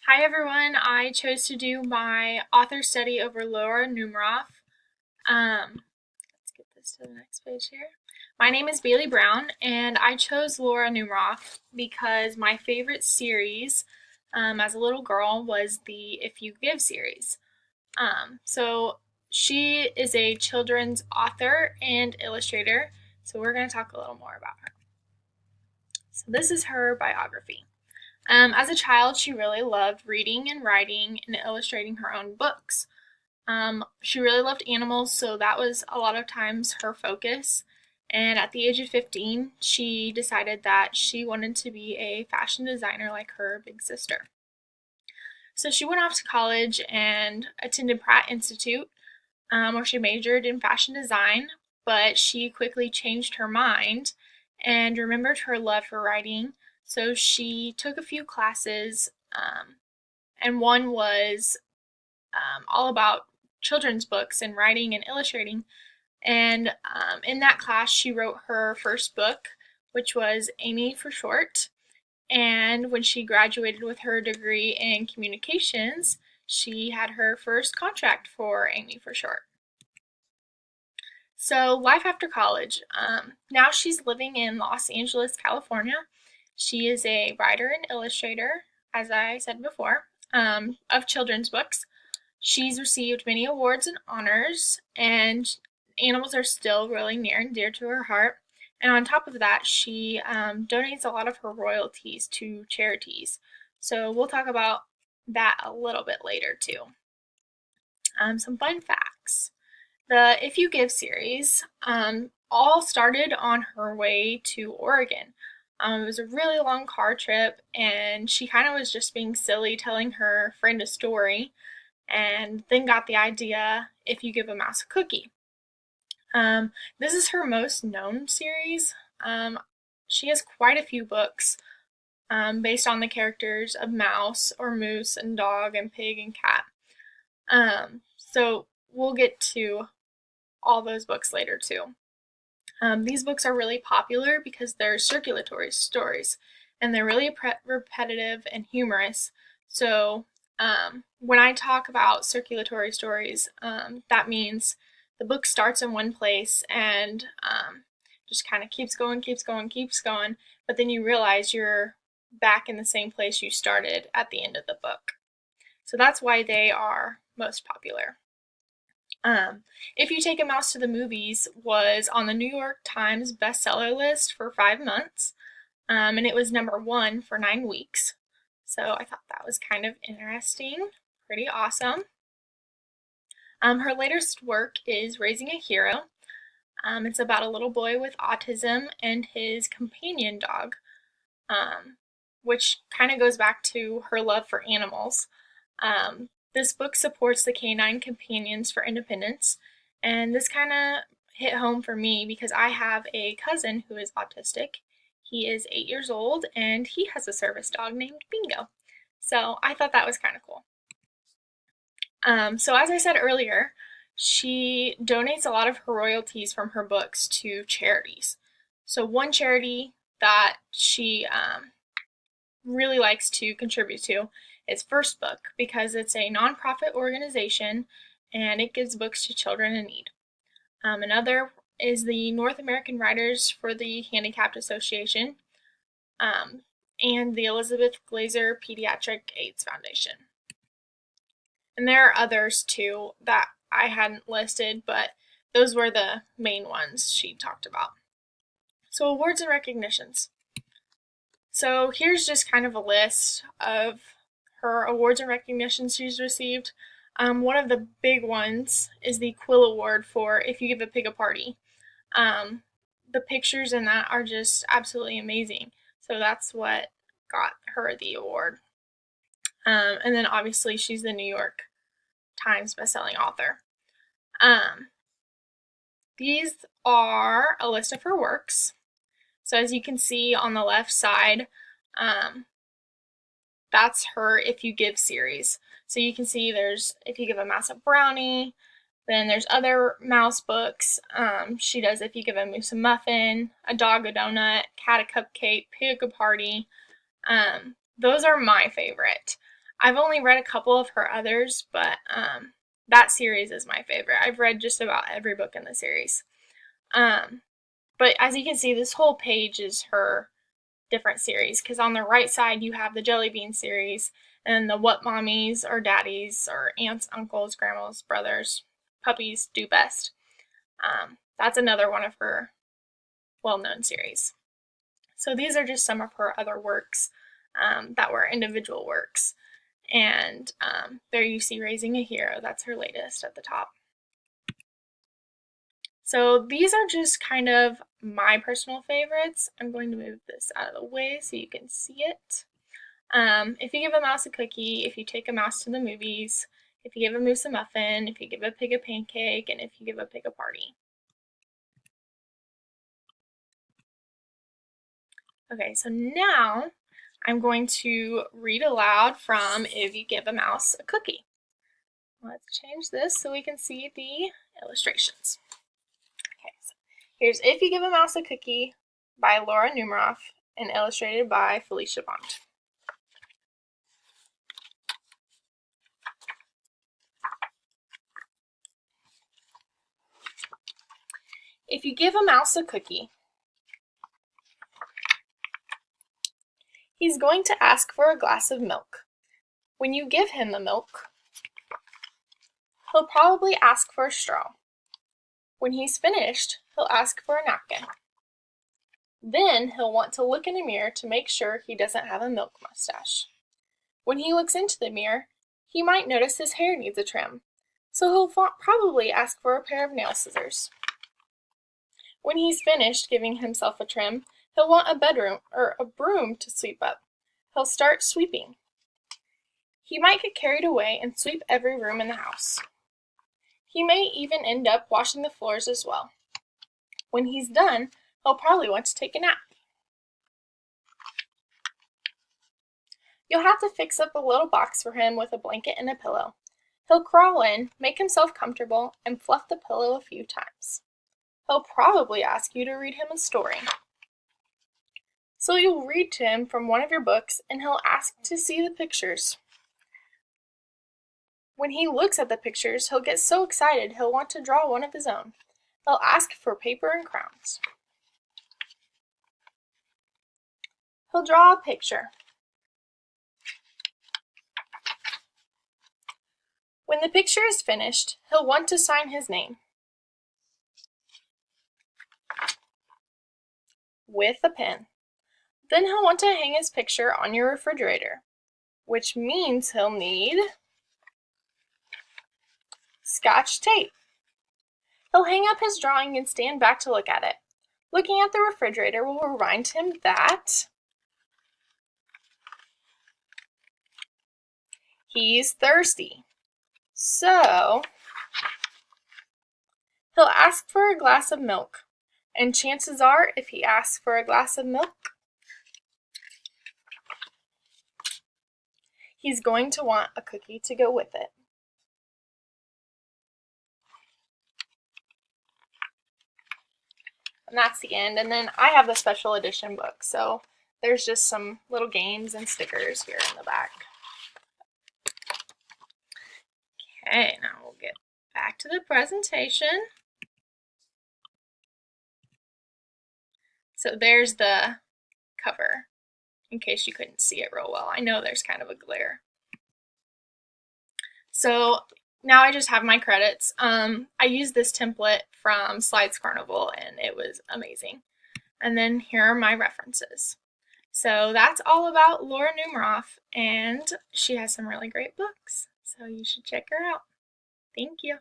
Hi everyone, I chose to do my author study over Laura Numeroff. Let's get this to the next page here. My name is Bailey Brown, and I chose Laura Numeroff because my favorite series as a little girl was the If You Give series. So she is a children's author and illustrator, so we're going to talk a little more about her. So this is her biography. As a child, she really loved reading and writing and illustrating her own books. She really loved animals, so that was a lot of times her focus. And at the age of 15, she decided that she wanted to be a fashion designer like her big sister. So she went off to college and attended Pratt Institute, where she majored in fashion design, but she quickly changed her mind and remembered her love for writing. So she took a few classes, and one was all about children's books and writing and illustrating. And in that class, she wrote her first book, which was Amy for short. And when she graduated with her degree in communications, she had her first contract for Amy for short. So, life after college. Now she's living in Los Angeles, California. She is a writer and illustrator, as I said before, of children's books. She's received many awards and honors, and animals are still really near and dear to her heart. And on top of that, she donates a lot of her royalties to charities. So we'll talk about that a little bit later too. Some fun facts. The If You Give series all started on her way to Oregon. It was a really long car trip, and she kind of was just being silly telling her friend a story, and then got the idea If You Give a Mouse a Cookie. This is her most known series. She has quite a few books based on the characters of mouse or moose and dog and pig and cat. So we'll get to all those books later too. These books are really popular because they're circulatory stories, and they're really repetitive and humorous. So when I talk about circulatory stories, that means the book starts in one place and just kind of keeps going, keeps going, keeps going, but then you realize you're back in the same place you started at the end of the book. So that's why they are most popular. If You Take a Mouse to the Movies was on the New York Times bestseller list for 5 months, and it was #1 for 9 weeks. So I thought that was kind of interesting, pretty awesome. Her latest work is Raising a Hero. It's about a little boy with autism and his companion dog, which kind of goes back to her love for animals. This book supports the canine companions for independence, and this kind of hit home for me because I have a cousin who is autistic. He is 8 years old, and he has a service dog named Bingo. So I thought that was kind of cool. So as I said earlier, she donates a lot of her royalties from her books to charities. So one charity that she really likes to contribute to is First Book because it's a nonprofit organization and it gives books to children in need. Another is the North American Writers for the Handicapped Association and the Elizabeth Glaser Pediatric AIDS Foundation. And there are others too that I hadn't listed, but those were the main ones she talked about. So, awards and recognitions. So, here's just kind of a list of her awards and recognitions she's received. One of the big ones is the Quill Award for If You Give a Pig a Party. The pictures in that are just absolutely amazing. So, that's what got her the award. And then obviously she's the New York Times bestselling author. These are a list of her works. So as you can see on the left side, that's her If You Give series. So you can see there's If You Give a Mouse a Brownie, then there's other mouse books. She does If You Give a Moose a Muffin, a Dog a Donut, Cat a Cupcake, Pig a Party. Those are my favorite. I've only read a couple of her others, but that series is my favorite. I've read just about every book in the series. But as you can see, this whole page is her different series, because on the right side you have the Jelly Bean series and the What Mommies or Daddies or Aunts, Uncles, Grandmas, Brothers, Puppies Do Best. That's another one of her well-known series. So these are just some of her other works that were individual works. And there you see Raising a Hero. That's her latest at the top. So these are just kind of my personal favorites. I'm going to move this out of the way so you can see it. If you give a mouse a cookie, if you take a mouse to the movies, if you give a moose a muffin, if you give a pig a pancake, and if you give a pig a party. Okay, so now I'm going to read aloud from If You Give a Mouse a Cookie. Let's change this so we can see the illustrations. Okay, so here's If You Give a Mouse a Cookie by Laura Numeroff and illustrated by Felicia Bond. If you give a mouse a cookie, he's going to ask for a glass of milk. When you give him the milk, he'll probably ask for a straw. When he's finished, he'll ask for a napkin. Then he'll want to look in a mirror to make sure he doesn't have a milk mustache. When he looks into the mirror, he might notice his hair needs a trim, so he'll probably ask for a pair of nail scissors. When he's finished giving himself a trim, he'll want a broom to sweep up. He'll start sweeping. He might get carried away and sweep every room in the house. He may even end up washing the floors as well. When he's done, he'll probably want to take a nap. You'll have to fix up a little box for him with a blanket and a pillow. He'll crawl in, make himself comfortable, and fluff the pillow a few times. He'll probably ask you to read him a story. So you'll read to him from one of your books, and he'll ask to see the pictures. When he looks at the pictures, he'll get so excited he'll want to draw one of his own. He'll ask for paper and crayons. He'll draw a picture. When the picture is finished, he'll want to sign his name with a pen. Then he'll want to hang his picture on your refrigerator, which means he'll need Scotch tape. He'll hang up his drawing and stand back to look at it. Looking at the refrigerator will remind him that he's thirsty. So he'll ask for a glass of milk. And chances are, if he asks for a glass of milk, he's going to want a cookie to go with it. And that's the end. And then I have the special edition book, so there's just some little games and stickers here in the back. Okay, now we'll get back to the presentation. So there's the cover, in case you couldn't see it real well. I know there's kind of a glare. So now I just have my credits. I used this template from Slides Carnival and it was amazing. And then here are my references. So that's all about Laura Numeroff, and she has some really great books. So you should check her out. Thank you.